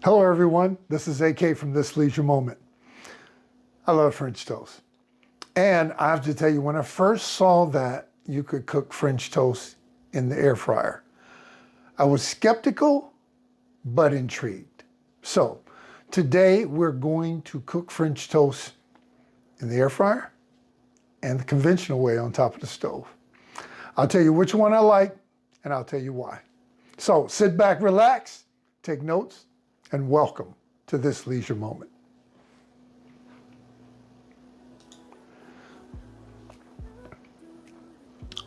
Hello everyone, this is AK from This Leisure Moment. I love French toast. And I have to tell you, when I first saw that you could cook French toast in the air fryer, I was skeptical, but intrigued. So today we're going to cook French toast in the air fryer and the conventional way on top of the stove. I'll tell you which one I like, and I'll tell you why. So sit back, relax, take notes, and welcome to This Leisure Moment.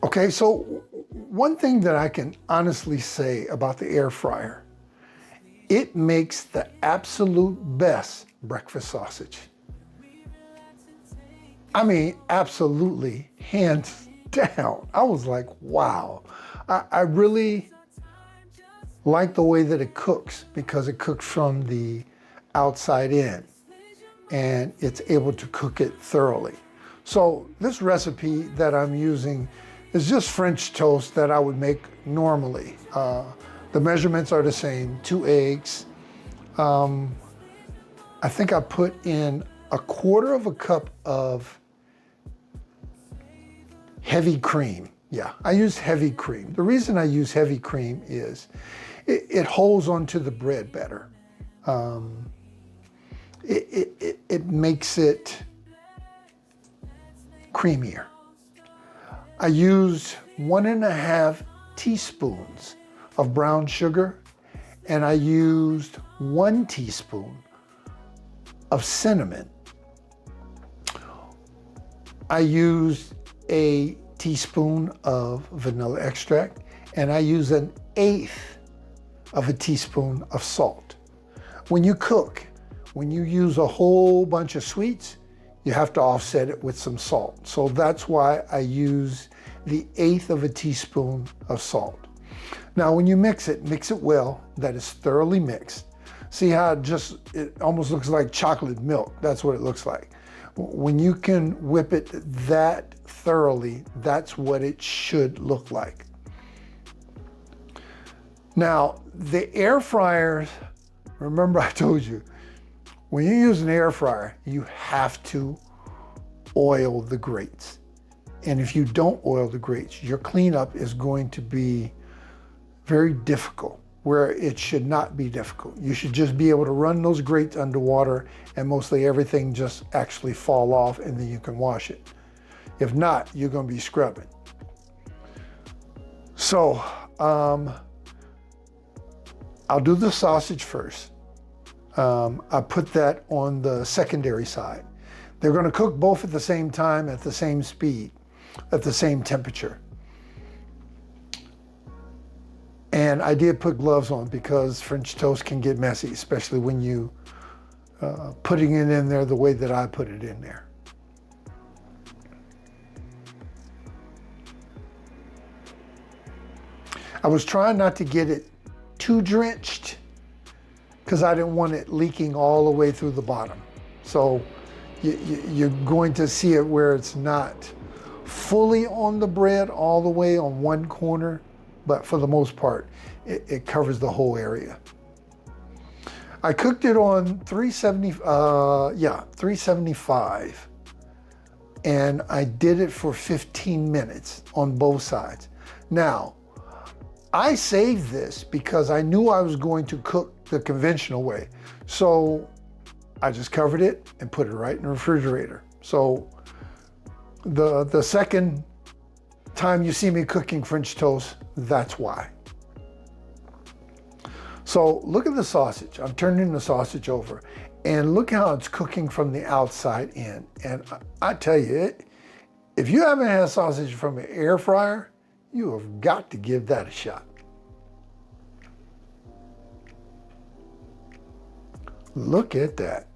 Okay, so one thing that I can honestly say about the air fryer, it makes the absolute best breakfast sausage. I mean, absolutely, hands down. I was like, wow. I really like the way that it cooks because it cooks from the outside in and it's able to cook it thoroughly. So this recipe that I'm using is just French toast that I would make normally. The measurements are the same, 2 eggs. I think I put in 1/4 cup of heavy cream. Yeah, I use heavy cream. The reason I use heavy cream is it holds onto the bread better. It makes it creamier. I used 1.5 teaspoons of brown sugar, and I used 1 teaspoon of cinnamon. I used a teaspoon of vanilla extract, and I use 1/8 of a teaspoon of salt. When you cook, when you use a whole bunch of sweets, you have to offset it with some salt. So that's why I use the 1/8 of a teaspoon of salt. Now, when you mix it well, that is thoroughly mixed. See how it almost looks like chocolate milk. That's what it looks like. When you can whip it that thoroughly, that's what it should look like. Now, the air fryers, remember I told you, when you use an air fryer, you have to oil the grates. And if you don't oil the grates, your cleanup is going to be very difficult, where it should not be difficult. You should just be able to run those grates underwater and mostly everything just actually fall off, and then you can wash it. If not, you're gonna be scrubbing. So, I'll do the sausage first. I put that on the secondary side. They're gonna cook both at the same time, at the same speed, at the same temperature. And I did put gloves on because French toast can get messy, especially when you putting it in there the way that I put it in there. I was trying not to get it too drenched because I didn't want it leaking all the way through the bottom. So you're going to see it where it's not fully on the bread all the way on one corner, but for the most part, it covers the whole area. I cooked it on 375, and I did it for 15 minutes on both sides. Now, I saved this because I knew I was going to cook the conventional way. So I just covered it and put it right in the refrigerator. So the second time you see me cooking French toast, that's why. So look at the sausage. I'm turning the sausage over and look how it's cooking from the outside in. And I tell you, if you haven't had sausage from an air fryer, you have got to give that a shot. Look at that.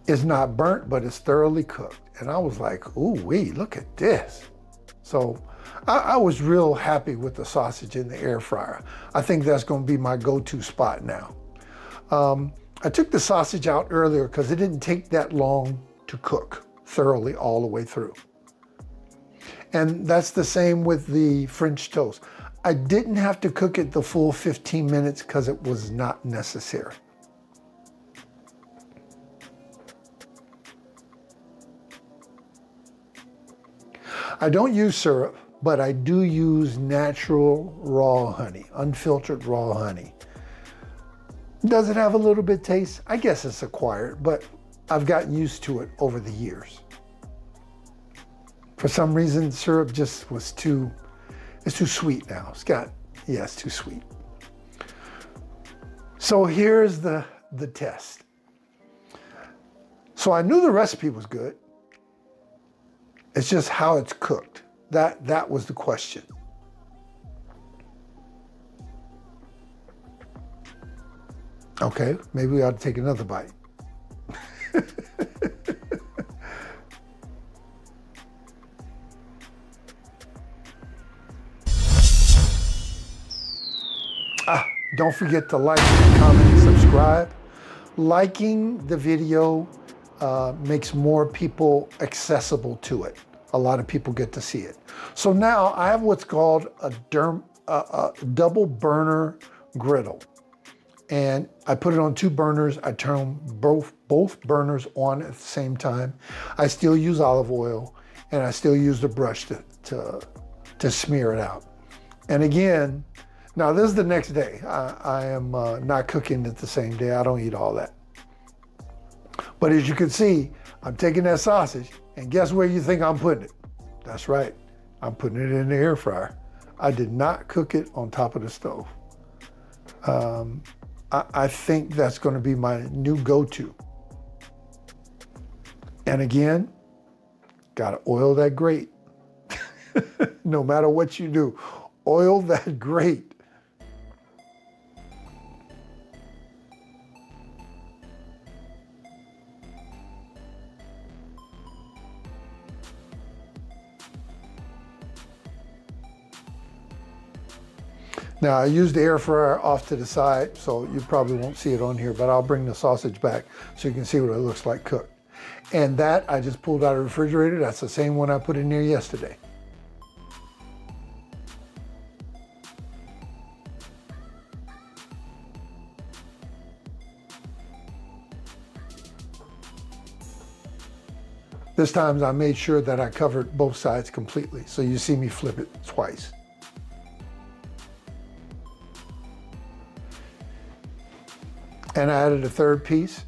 It's not burnt, but it's thoroughly cooked. And I was like, ooh wee, look at this. So I was real happy with the sausage in the air fryer. I think that's gonna be my go-to spot now. I took the sausage out earlier because it didn't take that long to cook thoroughly all the way through. And that's the same with the French toast. I didn't have to cook it the full 15 minutes because it was not necessary. I don't use syrup, but I do use natural raw honey, unfiltered raw honey. Does it have a little bit of taste? I guess it's acquired, but I've gotten used to it over the years. For some reason, syrup just was it's too sweet now. It's too sweet. So here's the test. So I knew the recipe was good. It's just how it's cooked. That was the question. Okay, maybe we ought to take another bite. Don't forget to like, comment, and subscribe. Liking the video makes more people accessible to it. A lot of people get to see it. So now I have what's called a double burner griddle. And I put it on 2 burners. I turn both burners on at the same time. I still use olive oil, and I still use the brush to smear it out. And again, now this is the next day. I am not cooking it the same day. I don't eat all that. But as you can see, I'm taking that sausage, and guess where you think I'm putting it? That's right, I'm putting it in the air fryer. I did not cook it on top of the stove. I think that's going to be my new go-to. And again, gotta oil that grate. No matter what you do, oil that grate. Now I used the air fryer off to the side, so you probably won't see it on here, but I'll bring the sausage back so you can see what it looks like cooked. And that I just pulled out of the refrigerator. That's the same one I put in there yesterday. This time I made sure that I covered both sides completely, so you see me flip it twice. And I added a 3rd piece.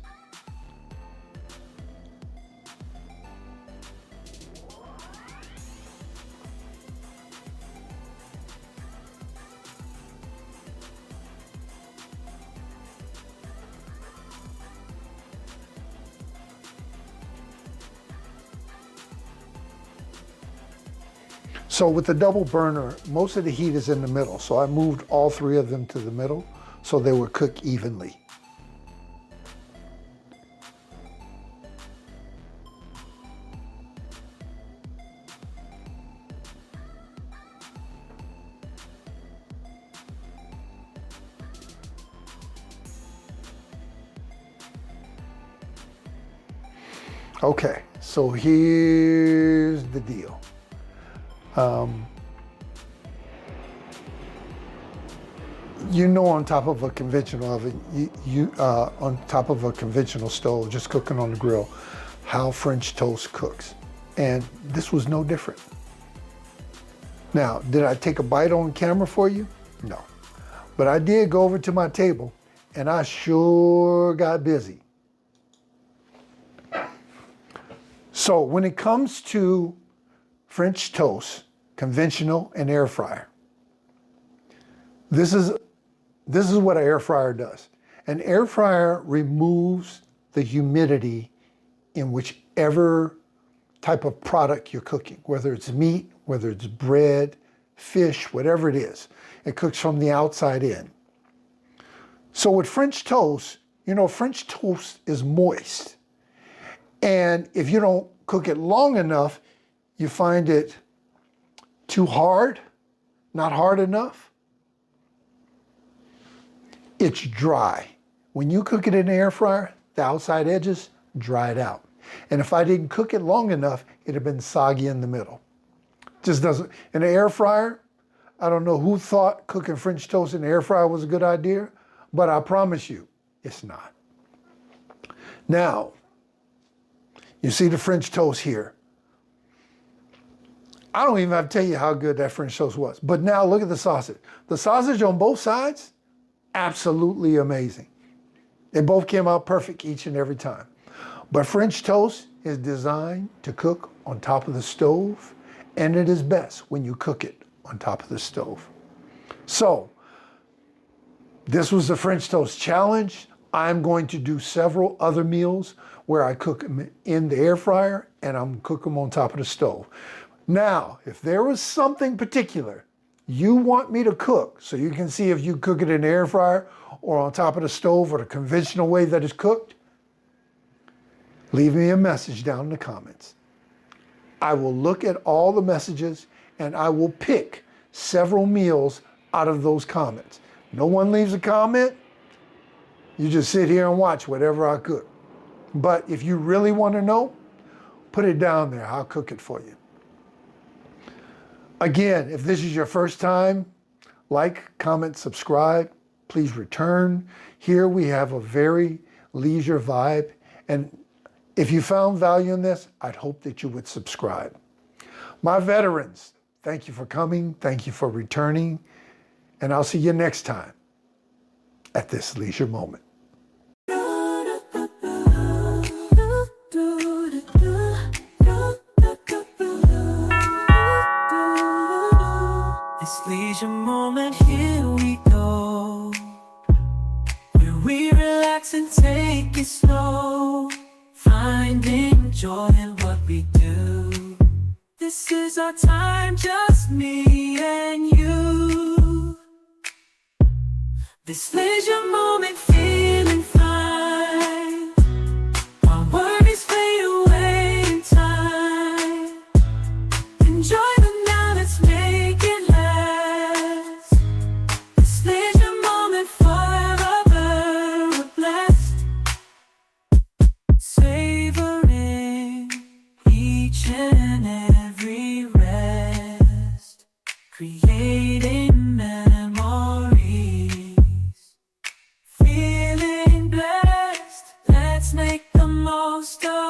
So with the double burner, most of the heat is in the middle. So I moved all 3 of them to the middle so they would cook evenly. Okay, so here's the deal. You know, on top of a conventional oven, on top of a conventional stove, just cooking on the grill, how French toast cooks. And this was no different. Now, did I take a bite on camera for you? No. But I did go over to my table, and I sure got busy. So when it comes to French toast, conventional and air fryer, this is what an air fryer does. An air fryer removes the humidity in whichever type of product you're cooking, whether it's meat, whether it's bread, fish, whatever it is. It cooks from the outside in. So with French toast, you know, French toast is moist. And if you don't cook it long enough, you find it too hard, not hard enough. It's dry. When you cook it in the air fryer, the outside edges dried out. And if I didn't cook it long enough, it'd have been soggy in the middle. Just doesn't. In an air fryer, I don't know who thought cooking French toast in the air fryer was a good idea, but I promise you, it's not. Now, you see the French toast here. I don't even have to tell you how good that French toast was. But now look at the sausage. The sausage on both sides, absolutely amazing. They both came out perfect each and every time. But French toast is designed to cook on top of the stove, and it is best when you cook it on top of the stove. So, this was the French toast challenge. I'm going to do several other meals where I cook them in the air fryer and I'm cooking them on top of the stove. Now, if there was something particular you want me to cook so you can see if you cook it in the air fryer or on top of the stove or the conventional way that it's cooked, leave me a message down in the comments. I will look at all the messages and I will pick several meals out of those comments. No one leaves a comment, you just sit here and watch whatever I cook. But if you really want to know, put it down there, I'll cook it for you. Again, if this is your first time, like, comment, subscribe, please return. Here we have a very leisure vibe, and if you found value in this, I'd hope that you would subscribe. My veterans, thank you for coming, thank you for returning, and I'll see you next time at this leisure moment. This leisure moment, here we go, where we relax and take it slow, finding joy in what we do. This is our time, just me and you. This leisure moment, feeling fine, while worries fade away in time. Enjoy the now, let's make it last. This leisure moment, forever we're blessed. Savoring each and every rest, creating memories. Feeling blessed, let's make the most of